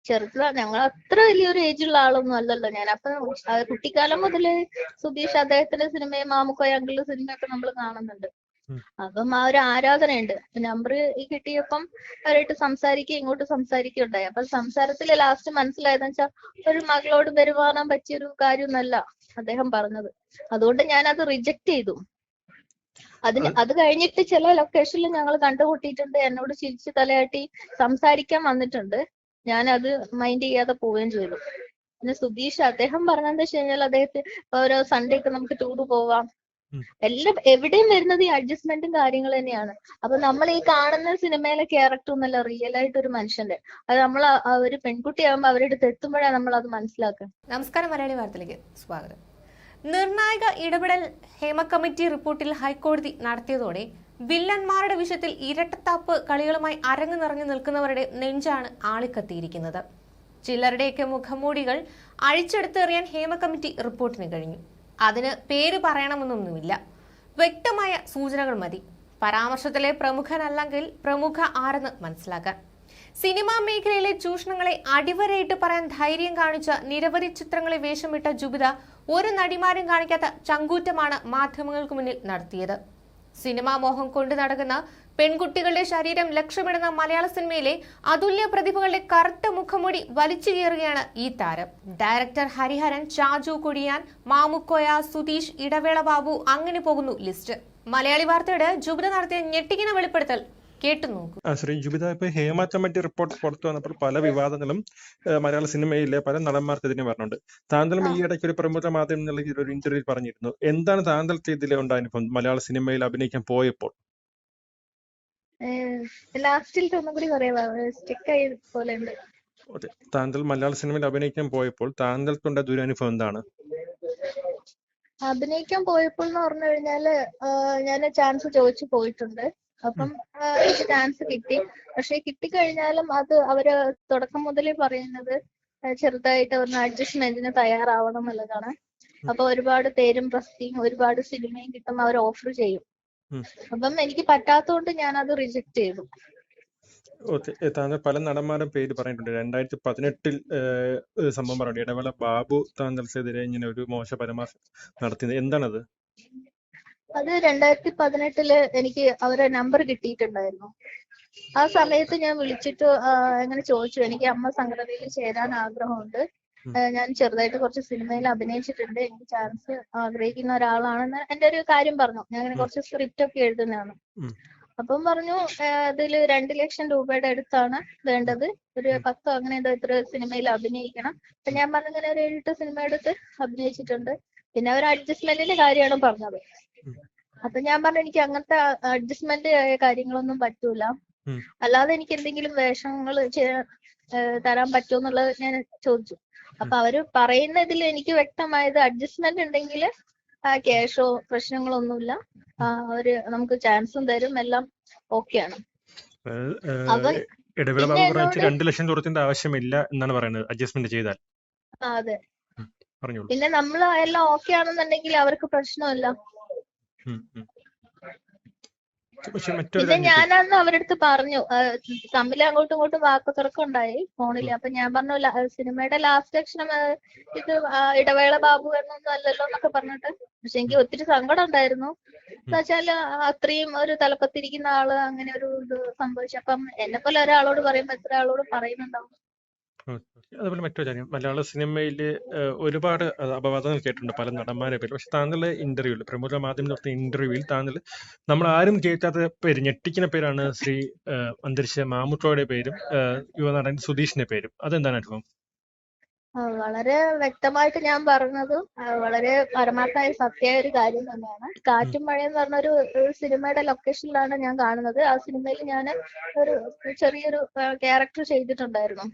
ചെറുതാ, ഞങ്ങൾ അത്ര വലിയൊരു ഏജുള്ള ആളൊന്നും അല്ലല്ലോ ഞാൻ. അപ്പൊ കുട്ടിക്കാലം മുതല് സുധീഷ് അദ്ദേഹത്തിന്റെ സിനിമയും മാമുക്കോയ അങ്കിളുടെ സിനിമയൊക്കെ നമ്മൾ കാണുന്നുണ്ട്. അപ്പം ആ ഒരു ആരാധനയുണ്ട്. നമ്പർ കിട്ടിയപ്പം അവരായിട്ട് സംസാരിക്കുക, ഇങ്ങോട്ട് സംസാരിക്കുകയുണ്ടായി. അപ്പൊ സംസാരത്തില് ലാസ്റ്റ് മനസ്സിലായതെന്ന് വെച്ചാൽ ഒരു മകളോട് പെരുമാറാൻ പറ്റിയൊരു കാര്യമൊന്നല്ല അദ്ദേഹം പറഞ്ഞത്. അതുകൊണ്ട് ഞാൻ അത് റിജക്ട് ചെയ്തു. അത് കഴിഞ്ഞിട്ട് ചില ലൊക്കേഷനിൽ ഞങ്ങൾ കണ്ടുമുട്ടിയിട്ടുണ്ട്. എന്നോട് ചിരിച്ച് തലയാട്ടി സംസാരിക്കാൻ വന്നിട്ടുണ്ട്. ഞാൻ അത് മൈൻഡ് ചെയ്യാതെ പോവുകയും ചെയ്തു. പിന്നെ സുധീഷ് അദ്ദേഹം പറഞ്ഞതെന്ന് വെച്ച് കഴിഞ്ഞാൽ അദ്ദേഹത്തിന് ഓരോ സൺഡേ ഒക്കെ നമുക്ക് ടൂർ പോവാം. എല്ലാം എവിടെയും വരുന്നത് ഈ അഡ്ജസ്റ്റ്മെന്റും കാര്യങ്ങൾ തന്നെയാണ്. അപ്പൊ നമ്മൾ ഈ കാണുന്ന സിനിമയിലെ ക്യാരക്ടർ ഒന്നല്ല റിയൽ ആയിട്ട് ഒരു മനുഷ്യന്റെ. അത് നമ്മൾ ഒരു പെൺകുട്ടിയാകുമ്പോൾ അവരുടെ അടുത്ത് എത്തുമ്പോഴാണ് നമ്മൾ അത് മനസ്സിലാക്കുക. നമസ്കാരം, മലയാളി വാർത്തയിലേക്ക് സ്വാഗതം. നിർണായക ഇടപെടൽ ഹേമ കമ്മിറ്റി റിപ്പോർട്ടിൽ ഹൈക്കോടതി നടത്തിയതോടെ വില്ലന്മാരുടെ വിഷയത്തിൽ ഇരട്ടത്താപ്പ് കളികളുമായി അരങ്ങു നിറഞ്ഞു നിൽക്കുന്നവരുടെ നെഞ്ചാണ് ആളിക്കത്തിയിരിക്കുന്നത്. ചിലരുടെയൊക്കെ മുഖംമൂടികൾ അഴിച്ചെടുത്തെറിയാൻ ഹേമ കമ്മിറ്റി റിപ്പോർട്ടിന് കഴിഞ്ഞു. അതിന് പേര് പറയണമെന്നൊന്നുമില്ല, വ്യക്തമായ സൂചനകൾ മതി. പരാമർശത്തിലെ പ്രമുഖനല്ലെങ്കിൽ പ്രമുഖ ആരെന്ന് മനസ്സിലാക്കാൻ. സിനിമാ മേഖലയിലെ ചൂഷണങ്ങളെ അടിവരയിട്ട് പറയാൻ ധൈര്യം കാണിച്ച നിരവധി ചിത്രങ്ങളെ വേഷമിട്ട ജുബിത ഒരു നടിമാരും കാണിക്കാത്ത ചങ്കൂറ്റമാണ് മാധ്യമങ്ങൾക്ക് മുന്നിൽ നടത്തിയത്. സിനിമാ മോഹം കൊണ്ടു നടക്കുന്ന പെൺകുട്ടികളുടെ ശരീരം ലക്ഷ്യമിടുന്ന മലയാള സിനിമയിലെ അതുല്യ പ്രതിഭകളുടെ കറുത്ത മുഖംമൂടി വലിച്ചു കീറുകയാണ് ഈ താരം. ഡയറക്ടർ ഹരിഹരൻ, ഷാജു കൊടിയാൻ, മാമുക്കോയ, സുധീഷ്, ഇടവേള ബാബു, അങ്ങനെ പോകുന്നു ലിസ്റ്റ്. മലയാളി വാർത്തയുടെ ജുബിത നടത്തിയ ഞെട്ടിക്കുന്ന വെളിപ്പെടുത്തൽ കേട്ടു നോക്കൂ. ശ്രീ ജുബിത, ഇപ്പൊ ഹേമ കമ്മിറ്റി റിപ്പോർട്ട് പുറത്തു വന്നപ്പോൾ പല വിവാദങ്ങളും മലയാള സിനിമയിലെ പല നടന്മാർക്കെതിരെ പറഞ്ഞുണ്ട്. താങ്കളും ഈ ഇടയ്ക്ക് ഒരു പ്രമുഖ മാധ്യമങ്ങളിൽ ഒരു ഇന്റർവ്യൂവിൽ പറഞ്ഞിരുന്നു. എന്താണ് താങ്കൾക്ക് ഇതിലെ ഉണ്ടായ അനുഭവം മലയാള സിനിമയിൽ അഭിനയിക്കാൻ പോയപ്പോൾ? താങ്കൾ മലയാള സിനിമയിൽ അഭിനയിക്കാൻ പോയപ്പോൾ താങ്കൾക്കുണ്ട ദുരനുഭവം എന്താണ്? അഭിനയിക്കാൻ പോയപ്പോൾ എന്ന് പറഞ്ഞു കഴിഞ്ഞാല് ഞാൻ ചാൻസ് ചോദിച്ചു പോയിട്ടുണ്ട്. അപ്പം എനിക്ക് ചാൻസ് കിട്ടി. പക്ഷെ കിട്ടിക്കഴിഞ്ഞാലും അത് അവര് തുടക്കം മുതലേ പറയുന്നത് ചെറുതായിട്ട് ഒന്ന് അഡ്ജസ്റ്റ്മെന്റിന് തയ്യാറാവണം എന്നുള്ളതാണ്. അപ്പൊ ഒരുപാട് പേരും പ്രസിദ്ധിയും ഒരുപാട് സിനിമയും കിട്ടുമ്പോൾ അവർ ഓഫർ ചെയ്യും. അപ്പം എനിക്ക് പറ്റാത്തതുകൊണ്ട് ഞാൻ അത് റിജക്ട് ചെയ്തു. താങ്കൾ പല നടന്മാരും പേര് പറഞ്ഞിട്ടുണ്ട്. 2018 സംഭവം പറഞ്ഞു, ഇടവേള ബാബു താങ്കൾക്കെതിരെ ഇങ്ങനെ ഒരു മോശ പരാമർശം നടത്തിയത് എന്താണത്? അത് 2018 എനിക്ക് അവരെ നമ്പർ കിട്ടിയിട്ടുണ്ടായിരുന്നു. ആ സമയത്ത് ഞാൻ വിളിച്ചിട്ട് അങ്ങനെ ചോദിച്ചു, എനിക്ക് അമ്മ സംഘടനയിൽ ചേരാൻ ആഗ്രഹമുണ്ട്, ഞാൻ ചെറുതായിട്ട് കുറച്ച് സിനിമയിൽ അഭിനയിച്ചിട്ടുണ്ട്, എനിക്ക് ചാൻസ് ആഗ്രഹിക്കുന്ന ഒരാളാണെന്ന് എന്റെ ഒരു കാര്യം പറഞ്ഞു. ഞാൻ അങ്ങനെ കുറച്ച് സ്ക്രിപ്റ്റ് ഒക്കെ എഴുതുന്നതാണ്. അപ്പം പറഞ്ഞു അതിൽ 2 ലക്ഷം രൂപയുടെ അടുത്താണ് വേണ്ടത്, ഒരു 10 അങ്ങനെ എത്ര സിനിമയിൽ അഭിനയിക്കണം. അപ്പൊ ഞാൻ പറഞ്ഞു ഇങ്ങനെ ഒരു 7-8 സിനിമ എടുത്ത് അഭിനയിച്ചിട്ടുണ്ട്. പിന്നെ അവർ അഡ്ജസ്റ്റ്മെന്റിന്റെ കാര്യമാണ് പറഞ്ഞത്. അപ്പൊ ഞാൻ പറഞ്ഞു എനിക്ക് അങ്ങനത്തെ അഡ്ജസ്റ്റ്മെന്റ് കാര്യങ്ങളൊന്നും പറ്റൂല, അല്ലാതെ എനിക്ക് എന്തെങ്കിലും വേഷങ്ങൾ തരാൻ പറ്റുമോ എന്നുള്ളത് ഞാൻ ചോദിച്ചു. അപ്പൊ അവര് പറയുന്നതിൽ എനിക്ക് വ്യക്തമായത് അഡ്ജസ്റ്റ്മെന്റ് ഉണ്ടെങ്കിൽ ക്യാഷോ പ്രശ്നങ്ങളൊന്നുമില്ല, അവര് നമുക്ക് ചാൻസും തരും, എല്ലാം ഓക്കെയാണ്. ഇടവേള ബാബു 2 ലക്ഷം രൂപത്തിന്റെ ആവശ്യമില്ല എന്നാണ് പറയുന്നത് അഡ്ജസ്റ്റ്മെന്റ് ചെയ്താൽ. അതെ, പിന്നെ നമ്മൾ എല്ലാം ഓക്കെ ആണെന്നുണ്ടെങ്കിൽ അവർക്ക് പ്രശ്നമില്ല. പിന്നെ ഞാനന്ന് അവരുടെ അടുത്ത് പറഞ്ഞു, തമ്മിൽ അങ്ങോട്ടും ഇങ്ങോട്ടും വാക്കുതർക്കം ഉണ്ടായി ഫോണില്. അപ്പൊ ഞാൻ പറഞ്ഞു സിനിമയുടെ ലാസ്റ്റ് അക്ഷരം ഇത് ഇടവേള ബാബു എന്നൊന്നും അല്ലല്ലോ എന്നൊക്കെ പറഞ്ഞിട്ട്. പക്ഷെ എനിക്ക് ഒത്തിരി സങ്കടം ഉണ്ടായിരുന്നു. എന്ന് വെച്ചാല് അത്രയും ഒരു തലപ്പത്തിരിക്കുന്ന ആള് അങ്ങനെ ഒരു ഇത് സംഭവിച്ചു. അപ്പം എന്നെ പോലെ ഒരാളോട് പറയുമ്പോ എത്ര ആളോട് പറയുന്നുണ്ടാവും. അതുപോലെ മറ്റൊരു കാര്യം, മലയാള സിനിമയിൽ ഒരുപാട് അപവാദങ്ങൾ കേട്ടിട്ടുണ്ട് പല നടന്മാരെ പേര്. പക്ഷെ താങ്കളുടെ ഇന്റർവ്യൂവിൽ, പ്രമുഖ മാധ്യമം നടത്തിയ ഇന്റർവ്യൂവിൽ താങ്കൾ നമ്മൾ ആരും കേൾക്കാത്ത പേര്, ഞെട്ടിക്കുന്ന പേരാണ് ശ്രീ അന്തരിച്ച മാമുക്കോയുടെ പേരും യുവനടൻ സുധീഷിന്റെ പേരും. അതെന്താണ് അനുഭവം? വളരെ വ്യക്തമായിട്ട് ഞാൻ പറഞ്ഞത് വളരെ പരമാർത്ഥമായ സത്യമായ ഒരു കാര്യം തന്നെയാണ്. കാറ്റും മഴയും എന്ന് പറഞ്ഞ ഒരു സിനിമയുടെ ലൊക്കേഷനിലാണ് ഞാൻ കാണുന്നത്. ആ സിനിമയിൽ ഞാൻ ഒരു ചെറിയൊരു ക്യാരക്ടർ ചെയ്തിട്ടുണ്ടായിരുന്നു.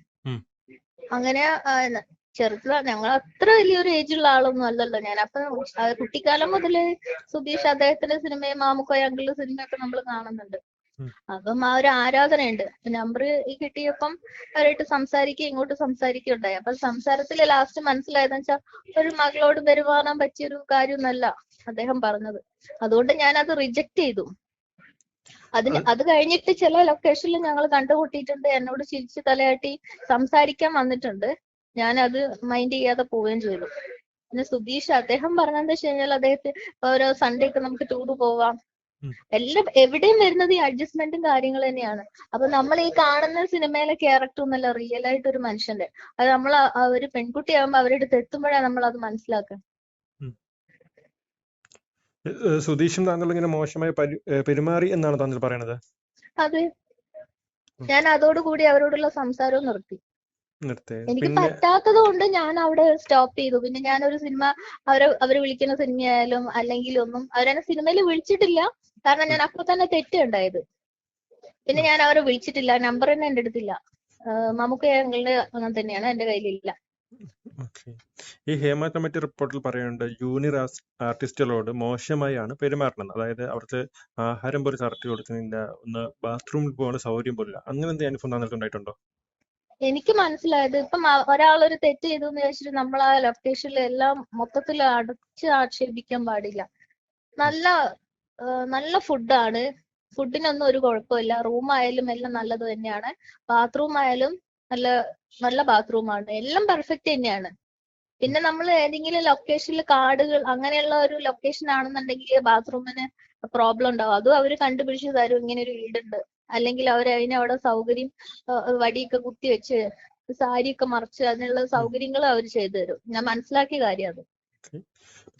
അങ്ങനെ ചെറുതാ, ഞങ്ങൾ അത്ര വലിയൊരു ഏജുള്ള ആളൊന്നും അല്ലല്ലോ ഞാൻ. അപ്പൊ കുട്ടിക്കാലം മുതല് സുധീഷ് അദ്ദേഹത്തിന്റെ സിനിമയും മാമുക്കോയ അങ്കിളുടെ സിനിമയൊക്കെ നമ്മൾ കാണുന്നുണ്ട്. അപ്പം ആ ഒരു ആരാധനയുണ്ട്. നമ്പർ കിട്ടിയപ്പം അവരായിട്ട് സംസാരിക്കുക, ഇങ്ങോട്ട് സംസാരിക്കുകയുണ്ടായി. അപ്പൊ സംസാരത്തില് ലാസ്റ്റ് മനസ്സിലായതെന്ന് വെച്ചാൽ ഒരു മകളോട് പെരുമാറാൻ പറ്റിയൊരു കാര്യമൊന്നല്ല അദ്ദേഹം പറഞ്ഞത്. അതുകൊണ്ട് ഞാൻ അത് റിജക്ട് ചെയ്തു. അത് കഴിഞ്ഞിട്ട് ചില ലൊക്കേഷനിൽ ഞങ്ങൾ കണ്ടുമുട്ടിയിട്ടുണ്ട്. എന്നോട് ചിരിച്ച് തലയാട്ടി സംസാരിക്കാൻ വന്നിട്ടുണ്ട്. ഞാനത് മൈൻഡ് ചെയ്യാതെ പോവുകയും ചെയ്തു. പിന്നെ സുധീഷ് അദ്ദേഹം പറഞ്ഞതെന്ന് വെച്ച് കഴിഞ്ഞാൽ അദ്ദേഹത്തിന് ഓരോ സൺഡേ ഒക്കെ നമുക്ക് ടൂർ പോവാം. എവിടെയും വരുന്നത് ഈ അഡ്ജസ്റ്റ്മെന്റും കാര്യങ്ങൾ തന്നെയാണ്. അപ്പൊ നമ്മൾ ഈ കാണുന്ന സിനിമയിലെ ക്യാരക്ടർ ഒന്നല്ല റിയൽ ആയിട്ട് ഒരു മനുഷ്യന്റെ. അത് നമ്മൾ ഒരു പെൺകുട്ടിയാകുമ്പോ അവരുടെ അടുത്ത് എത്തുമ്പോഴാണ് നമ്മൾ അത് മനസ്സിലാക്കുക. സുധീഷും താങ്കൾ ഇങ്ങനെ മോശമായി പെരുമാറി എന്നാണ് താങ്കൾ പറയണത്? അതെ, ഞാൻ അതോടുകൂടി അവരോടുള്ള സംസാരവും നിർത്തി. എനിക്ക് പറ്റാത്തത് കൊണ്ട് ഞാൻ അവിടെ സ്റ്റോപ്പ് ചെയ്തു. പിന്നെ ഞാനൊരു സിനിമ അവര് വിളിക്കുന്ന സിനിമയായാലും അല്ലെങ്കിൽ ഒന്നും അവരെന്നെ സിനിമയിൽ വിളിച്ചിട്ടില്ല. കാരണം ഞാൻ അപ്പൊ തന്നെ തെറ്റുണ്ടായത്. പിന്നെ ഞാൻ അവരെ വിളിച്ചിട്ടില്ല, നമ്പർ തന്നെ എന്റെ അടുത്തില്ല. മമ്മൂക്കയുടെ അങ്ങനെ തന്നെയാണ്, എന്റെ കയ്യിലില്ല. ഈ ഹേമ കമ്മിറ്റി റിപ്പോർട്ടിൽ പറയുന്നുണ്ട് ജൂനിയർ ആർട്ടിസ്റ്റുകളോട് മോശമായാണ് പെരുമാറുന്നത്. അതായത് അവർക്ക് ആഹാരം പോലും കറക്റ്റ് കൊടുക്കുന്നില്ല, ഒന്ന് ബാത്റൂമിൽ പോകാൻ സൗകര്യം പോലില്ല. അങ്ങനെ എന്തെങ്കിലും അനുഭവം താങ്കൾക്ക് ഉണ്ടായിട്ടുണ്ടോ? എനിക്ക് മനസ്സിലായത് ഇപ്പം ഒരാളൊരു തെറ്റ് ചെയ്തു എന്ന് വെച്ചിട്ട് നമ്മൾ ആ ലൊക്കേഷനിൽ എല്ലാം മൊത്തത്തിൽ അടച്ച് ആക്ഷേപിക്കാൻ പാടില്ല. നല്ല ഫുഡാണ്, ഫുഡിനൊന്നും ഒരു കുഴപ്പമില്ല. റൂമായാലും എല്ലാം നല്ലത് തന്നെയാണ്. ബാത്റൂം ആയാലും നല്ല ബാത്റൂമാണ്, എല്ലാം പെർഫെക്റ്റ് തന്നെയാണ്. പിന്നെ നമ്മൾ ഏതെങ്കിലും ലൊക്കേഷനിൽ കാടുകൾ അങ്ങനെയുള്ള ഒരു ലൊക്കേഷൻ ആണെന്നുണ്ടെങ്കിൽ ബാത്റൂമിന് പ്രോബ്ലം ഉണ്ടാവും. അതും അവര് കണ്ടുപിടിച്ച് തരും, ഇങ്ങനെ ഒരു വീടുണ്ട്. അല്ലെങ്കിൽ അതിനവിടെ സൗകര്യം വടിയൊക്കെ കുത്തി വെച്ച് സാരിയൊക്കെ മറിച്ച് അതിനുള്ള സൗകര്യങ്ങൾ അവർ ചെയ്തു തരും. ഞാൻ മനസ്സിലാക്കിയ കാര്യം അത്.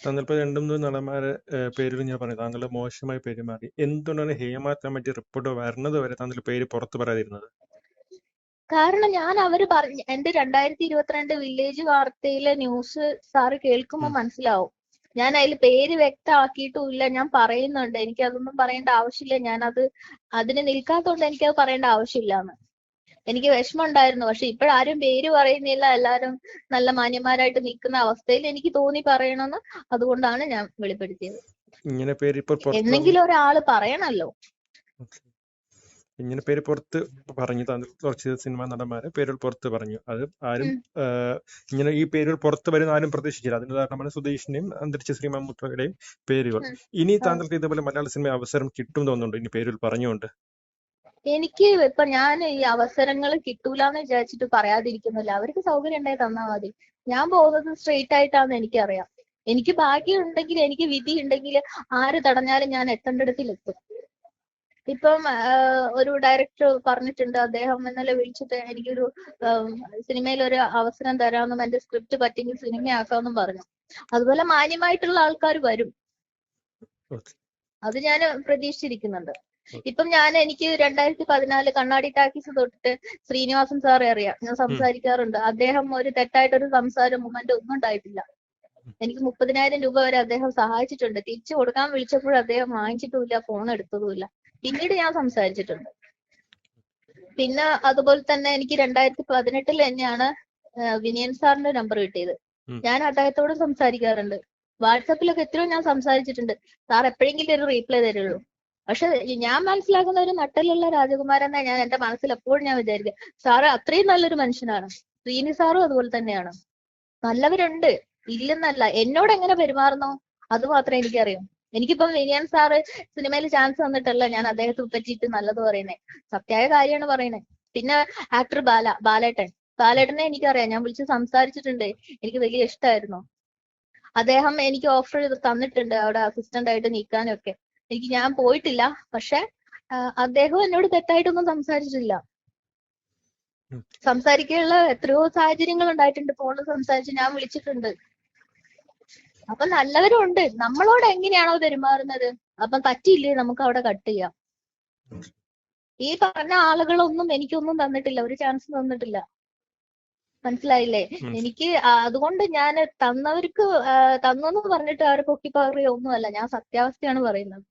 താങ്കൾ രണ്ടും നടന്മാരെ പേരിൽ ഞാൻ പറഞ്ഞു താങ്കൾ മോശമായി പെരുമാറി. എന്തുകൊണ്ടാണ് ഹേമ കമ്മിറ്റി റിപ്പോർട്ട് വരുന്നത് വരെ താങ്കൾ പേര് പുറത്തു പറയാതിരുന്നത്? കാരണം ഞാൻ അവര് പറഞ്ഞു, എന്റെ 2022 വില്ലേജ് വാർത്തയിലെ ന്യൂസ് സാറ് കേൾക്കുമ്പോൾ മനസ്സിലാവും. ഞാൻ അതിൽ പേര് വ്യക്തമാക്കിയിട്ടുമില്ല. ഞാൻ പറയുന്നുണ്ട് എനിക്ക് അതൊന്നും പറയേണ്ട ആവശ്യമില്ല, ഞാനത് അതിന് നിൽക്കാത്തതുകൊണ്ട് എനിക്കത് പറയേണ്ട ആവശ്യമില്ലാന്ന്. എനിക്ക് വിഷമം ഉണ്ടായിരുന്നു. പക്ഷെ ഇപ്പോഴാരും പേര് പറയുന്നില്ല, എല്ലാരും നല്ല മാന്യന്മാരായിട്ട് നിൽക്കുന്ന അവസ്ഥയിൽ എനിക്ക് തോന്നി പറയണമെന്ന്. അതുകൊണ്ടാണ് ഞാൻ വെളിപ്പെടുത്തിയത്. ഇങ്ങനെ പേര് എന്തെങ്കിലും ഒരാള് പറയണല്ലോ. ഇങ്ങനെ പേര് പുറത്ത് പറഞ്ഞു, കുറച്ച് സിനിമാ നടന്മാരെ പേരുകൾ പുറത്ത് പറഞ്ഞു. അത് ആരും ഇങ്ങനെ ഈ പേരുകൾ പുറത്ത് വരുന്ന ആരും പ്രതീക്ഷിച്ചില്ല. അതിന് ഉദാഹരണമാണ് സുധീഷിന്റെയും അന്തരിച്ച ശ്രീ മമ്മൂക്കയുടെയും പേരുകൾ. ഇനി താങ്കൾക്ക് ഇതേപോലെ മലയാള സിനിമ അവസരം കിട്ടും തോന്നുന്നുണ്ട് ഇനി പേരുകൾ പറഞ്ഞുകൊണ്ട്? എനിക്ക് ഇപ്പൊ ഞാൻ ഈ അവസരങ്ങൾ കിട്ടൂലെന്ന് വിചാരിച്ചിട്ട് പറയാതിരിക്കുന്നില്ല. അവർക്ക് സൗകര്യം ഉണ്ടായി തന്നാൽ മതി. ഞാൻ പോകുന്നത് സ്ട്രെയിറ്റ് ആയിട്ടാന്ന് എനിക്കറിയാം. എനിക്ക് ഭാഗ്യം ഉണ്ടെങ്കിൽ, എനിക്ക് വിധി ഉണ്ടെങ്കിൽ ആര് തടഞ്ഞാലും ഞാൻ എത്തേണ്ടിടത്തിലെത്തും. ഇപ്പം ഒരു ഡയറക്ടർ പറഞ്ഞിട്ടുണ്ട്, അദ്ദേഹം ഇന്നലെ വിളിച്ചിട്ട് എനിക്കൊരു സിനിമയിൽ ഒരു അവസരം തരാമെന്നും എന്റെ സ്ക്രിപ്റ്റ് പറ്റിയെങ്കിൽ സിനിമയാക്കാമെന്നും പറഞ്ഞു. അതുപോലെ മാന്യമായിട്ടുള്ള ആൾക്കാർ വരും, അത് ഞാൻ പ്രതീക്ഷിച്ചിരിക്കുന്നുണ്ട്. ഇപ്പം എനിക്ക് 2014 കണ്ണാടി ടാക്കീസ് തൊട്ടിട്ട് ശ്രീനിവാസൻ സാറെ അറിയാം, ഞാൻ സംസാരിക്കാറുണ്ട്. അദ്ദേഹം ഒരു തെറ്റായിട്ടൊരു സംസാരം മൊമെന്റ് ഒന്നും ഉണ്ടായിട്ടില്ല. എനിക്ക് 30,000 രൂപ വരെ അദ്ദേഹം സഹായിച്ചിട്ടുണ്ട്. തിരിച്ചു കൊടുക്കാൻ വിളിച്ചപ്പോഴും അദ്ദേഹം വാങ്ങിച്ചിട്ടുമില്ല, ഫോൺ എടുത്തതുമില്ല. പിന്നീട് ഞാൻ സംസാരിച്ചിട്ടുണ്ട്. പിന്നെ അതുപോലെ തന്നെ എനിക്ക് 2018 തന്നെയാണ് വിനയൻ സാറിന്റെ നമ്പർ കിട്ടിയത്. ഞാൻ അദ്ദേഹത്തോട് സംസാരിക്കാറുണ്ട്, വാട്സാപ്പിലൊക്കെ എത്രയോ ഞാൻ സംസാരിച്ചിട്ടുണ്ട്. സാർ എപ്പോഴെങ്കിലും ഒരു റീപ്ലൈ തരുള്ളൂ. പക്ഷെ ഞാൻ മനസ്സിലാക്കുന്ന ഒരു നട്ടലുള്ള രാജകുമാരൻ ഞാൻ എന്റെ മനസ്സിൽ എപ്പോഴും ഞാൻ വിചാരിക്കുക. സാറ് അത്രയും നല്ലൊരു മനുഷ്യനാണ്. ശ്രീനി സാറും അതുപോലെ തന്നെയാണ്. നല്ലവരുണ്ട്, ഇല്ലെന്നല്ല. എന്നോട് എങ്ങനെ പെരുമാറുന്നോ അത് മാത്രമേ എനിക്കറിയാം. എനിക്കിപ്പം വിനയൻ സാറ് സിനിമയിൽ ചാൻസ് തന്നിട്ടല്ല ഞാൻ അദ്ദേഹത്തെ പറ്റിയിട്ട് നല്ലത് പറയുന്നേ, സത്യമായ കാര്യമാണ് പറയുന്നേ. പിന്നെ ആക്ടർ ബാലേട്ടനെ എനിക്കറിയാം, ഞാൻ വിളിച്ച് സംസാരിച്ചിട്ടുണ്ട്. എനിക്ക് വലിയ ഇഷ്ടമായിരുന്നു. അദ്ദേഹം എനിക്ക് ഓഫർ തന്നിട്ടുണ്ട് അവിടെ അസിസ്റ്റന്റ് ആയിട്ട് നിൽക്കാനൊക്കെ. ഞാൻ പോയിട്ടില്ല. പക്ഷെ അദ്ദേഹം എന്നോട് തെറ്റായിട്ടൊന്നും സംസാരിച്ചിട്ടില്ല. സംസാരിക്കാനുള്ള എത്രയോ സാഹചര്യങ്ങൾ ഉണ്ടായിട്ടുണ്ട്. ഫോണിൽ സംസാരിച്ച് ഞാൻ വിളിച്ചിട്ടുണ്ട്. അപ്പൊ നല്ലവരും ഉണ്ട്. നമ്മളോട് എങ്ങനെയാണോ പെരുമാറുന്നത്, അപ്പൊ പറ്റിയില്ലേ നമുക്ക് അവിടെ കട്ട് ചെയ്യാം. ഈ പറഞ്ഞ ആളുകളൊന്നും എനിക്കൊന്നും തന്നിട്ടില്ല, ഒരു ചാൻസ് തന്നിട്ടില്ല. മനസ്സിലായില്ലേ? എനിക്ക് അതുകൊണ്ട് ഞാൻ തന്നവർക്ക് തന്നു എന്ന് പറഞ്ഞിട്ട് അവരെ പൊക്കിപ്പറിയോ ഒന്നുമല്ല, ഞാൻ സത്യാവസ്ഥയാണ് പറയുന്നത്.